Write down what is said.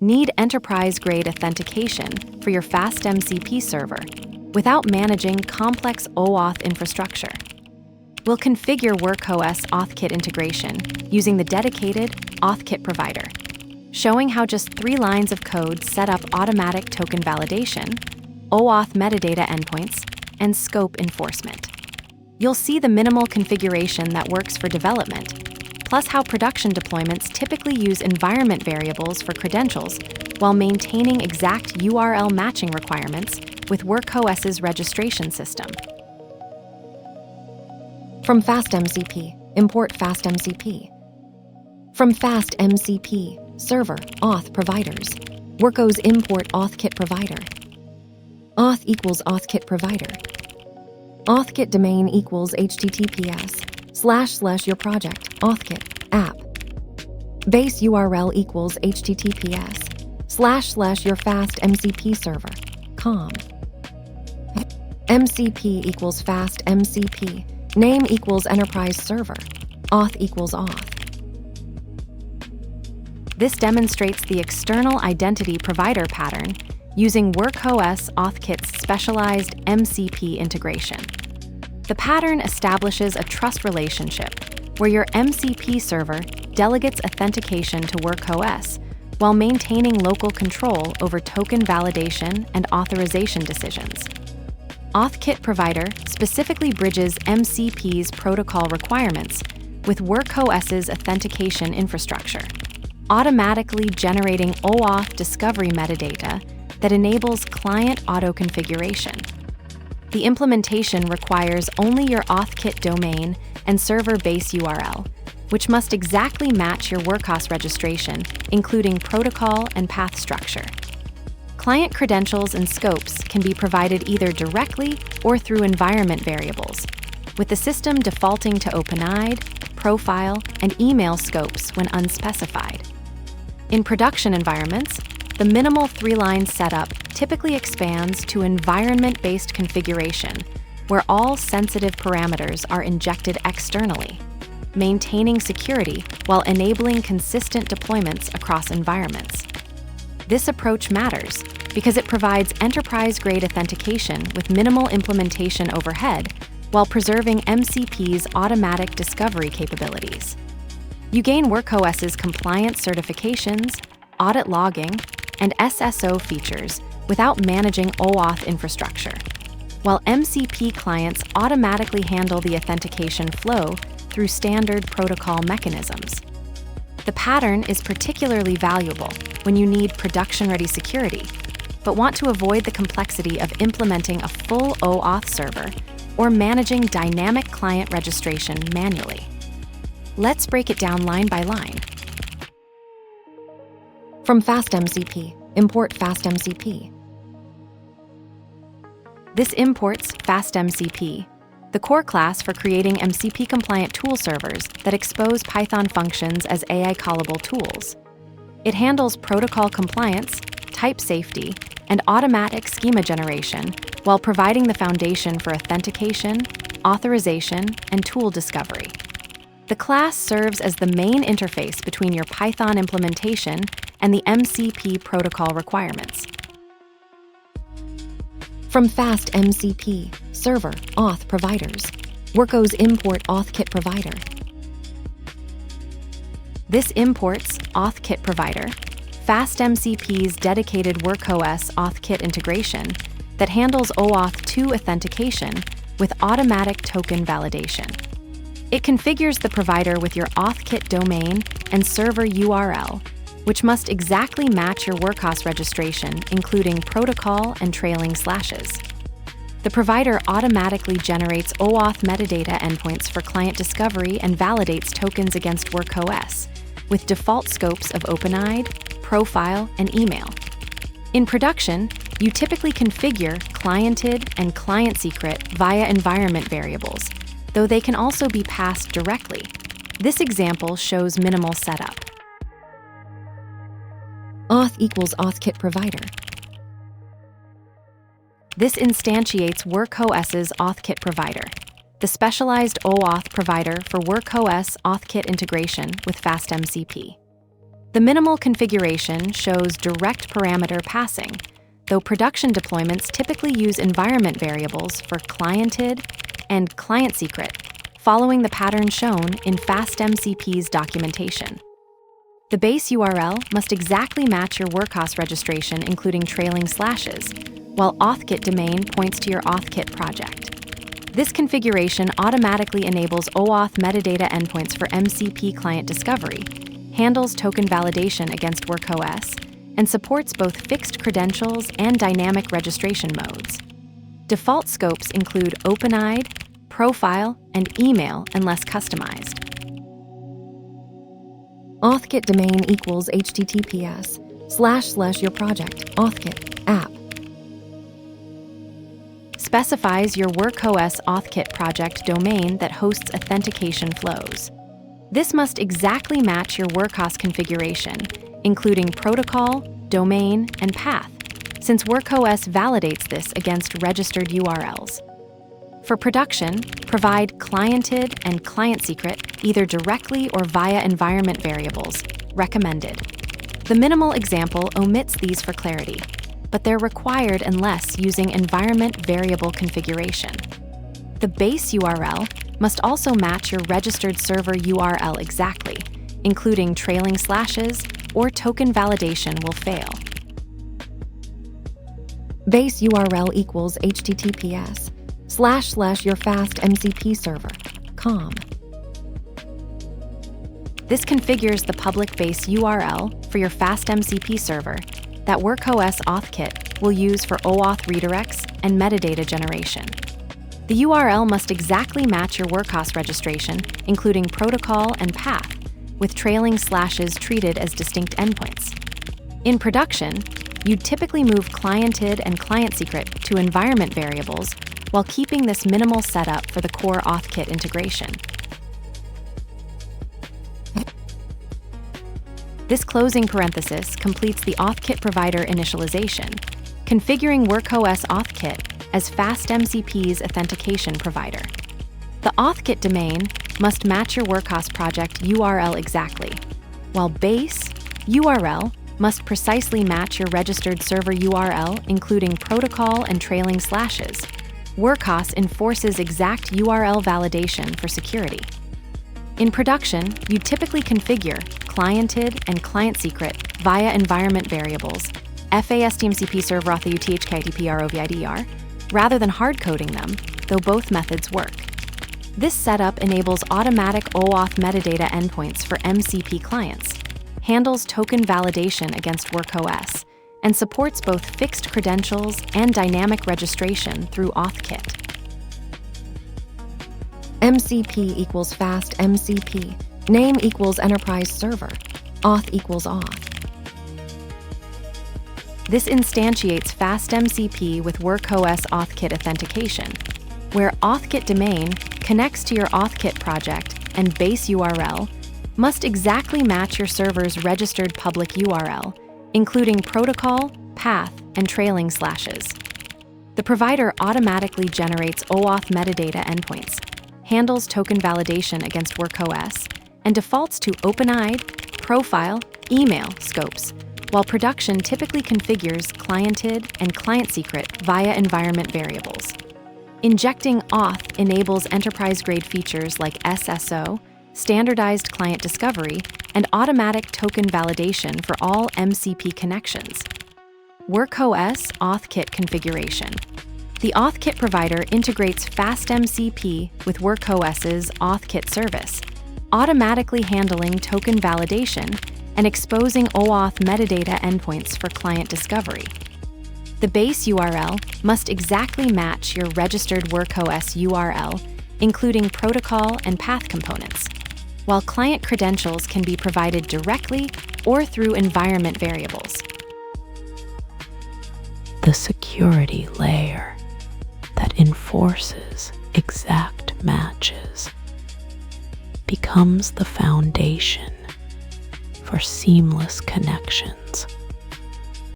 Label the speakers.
Speaker 1: Need enterprise-grade authentication for your FastMCP server without managing complex OAuth infrastructure? We'll configure WorkOS AuthKit integration using the dedicated AuthKitProvider, showing how just 3 lines of code set up automatic token validation, OAuth metadata endpoints, and scope enforcement. You'll see the minimal configuration that works for development, plus how production deployments typically use environment variables for credentials while maintaining exact URL matching requirements with WorkOS's registration system. From FastMCP, import FastMCP. From FastMCP, server, auth providers, WorkOS import AuthKitProvider. Auth equals AuthKitProvider. AuthKit domain equals https:// your project, AuthKit, app. Base URL equals https:// your FastMCP server, com. MCP equals FastMCP. Name equals enterprise server. Auth equals auth. This demonstrates the external identity provider pattern using WorkOS AuthKit's specialized MCP integration. The pattern establishes a trust relationship where your MCP server delegates authentication to WorkOS while maintaining local control over token validation and authorization decisions. AuthKitProvider specifically bridges MCP's protocol requirements with WorkOS's authentication infrastructure, automatically generating OAuth discovery metadata that enables client auto-configuration. The implementation requires only your AuthKit domain and server base URL, which must exactly match your WorkOS registration, including protocol and path structure. Client credentials and scopes can be provided either directly or through environment variables, with the system defaulting to OpenID, profile, and email scopes when unspecified. In production environments, the minimal 3-line setup typically expands to environment-based configuration, where all sensitive parameters are injected externally, maintaining security while enabling consistent deployments across environments. This approach matters because it provides enterprise-grade authentication with minimal implementation overhead while preserving MCP's automatic discovery capabilities. You gain WorkOS's compliance certifications, audit logging, and SSO features without managing OAuth infrastructure, while MCP clients automatically handle the authentication flow through standard protocol mechanisms. The pattern is particularly valuable when you need production-ready security, but want to avoid the complexity of implementing a full OAuth server or managing dynamic client registration manually. Let's break it down line by line. From FastMCP, import FastMCP. This imports FastMCP, the core class for creating MCP-compliant tool servers that expose Python functions as AI-callable tools. It handles protocol compliance, type safety, and automatic schema generation while providing the foundation for authentication, authorization, and tool discovery. The class serves as the main interface between your Python implementation and the MCP protocol requirements. From FastMCP, server, auth providers, WorkOS import AuthKitProvider. This imports AuthKitProvider, FastMCP's dedicated WorkOS AuthKit integration that handles OAuth 2 authentication with automatic token validation. It configures the provider with your AuthKit domain and server URL, which must exactly match your WorkOS registration, including protocol and trailing slashes. The provider automatically generates OAuth metadata endpoints for client discovery and validates tokens against WorkOS, with default scopes of OpenID, profile, and email. In production, you typically configure cliented and client secret via environment variables, though they can also be passed directly. This example shows minimal setup. Auth equals AuthKitProvider. This instantiates WorkOS's AuthKitProvider, the specialized OAuth provider for WorkOS AuthKit integration with FastMCP. The minimal configuration shows direct parameter passing, though production deployments typically use environment variables for cliented and client secret, following the pattern shown in FastMCP's documentation. The base URL must exactly match your WorkOS registration, including trailing slashes, while AuthKit domain points to your AuthKit project. This configuration automatically enables OAuth metadata endpoints for MCP client discovery, handles token validation against WorkOS, and supports both fixed credentials and dynamic registration modes. Default scopes include OpenID, profile, and email unless customized.
Speaker 2: AuthKit domain equals https:// your project, AuthKit, app.
Speaker 1: Specifies your WorkOS AuthKit project domain that hosts authentication flows. This must exactly match your WorkOS configuration, including protocol, domain, and path, since WorkOS validates this against registered URLs. For production, provide cliented and client secret either directly or via environment variables, recommended. The minimal example omits these for clarity, but they're required unless using environment variable configuration. The base URL must also match your registered server URL exactly, including trailing slashes or token validation will fail.
Speaker 2: Base URL equals https:// your FastMCP server, com.
Speaker 1: This configures the public base URL for your FastMCP server that WorkOS AuthKit will use for OAuth redirects and metadata generation. The URL must exactly match your WorkOS registration, including protocol and path, with trailing slashes treated as distinct endpoints. In production, you'd typically move cliented and client secret to environment variables while keeping this minimal setup for the core AuthKit integration. This closing parenthesis completes the AuthKitProvider initialization, configuring WorkOS AuthKit as FastMCP's authentication provider. The AuthKit domain must match your WorkOS project URL exactly, while base URL must precisely match your registered server URL, including protocol and trailing slashes. WorkOS enforces exact URL validation for security. In production, you typically configure cliented and client secret via environment variables, FastMCP server auth UTHKITPROVIDER, rather than hard-coding them, though both methods work. This setup enables automatic OAuth metadata endpoints for MCP clients, handles token validation against WorkOS, and supports both fixed credentials and dynamic registration through AuthKit.
Speaker 2: MCP equals FastMCP, name equals enterprise server, auth equals auth.
Speaker 1: This instantiates FastMCP with WorkOS AuthKit authentication, where AuthKit domain connects to your AuthKit project and base URL must exactly match your server's registered public URL, including protocol, path, and trailing slashes. The provider automatically generates OAuth metadata endpoints, handles token validation against WorkOS, and defaults to OpenID, profile, email scopes, while production typically configures cliented and client secret via environment variables. Injecting auth enables enterprise-grade features like SSO, standardized client discovery, and automatic token validation for all MCP connections. WorkOS AuthKit configuration. The AuthKitProvider integrates FastMCP with WorkOS's AuthKit service, automatically handling token validation and exposing OAuth metadata endpoints for client discovery. The base URL must exactly match your registered WorkOS URL, including protocol and path components, while client credentials can be provided directly or through environment variables.
Speaker 3: The security layer that enforces exact matches becomes the foundation for seamless connections.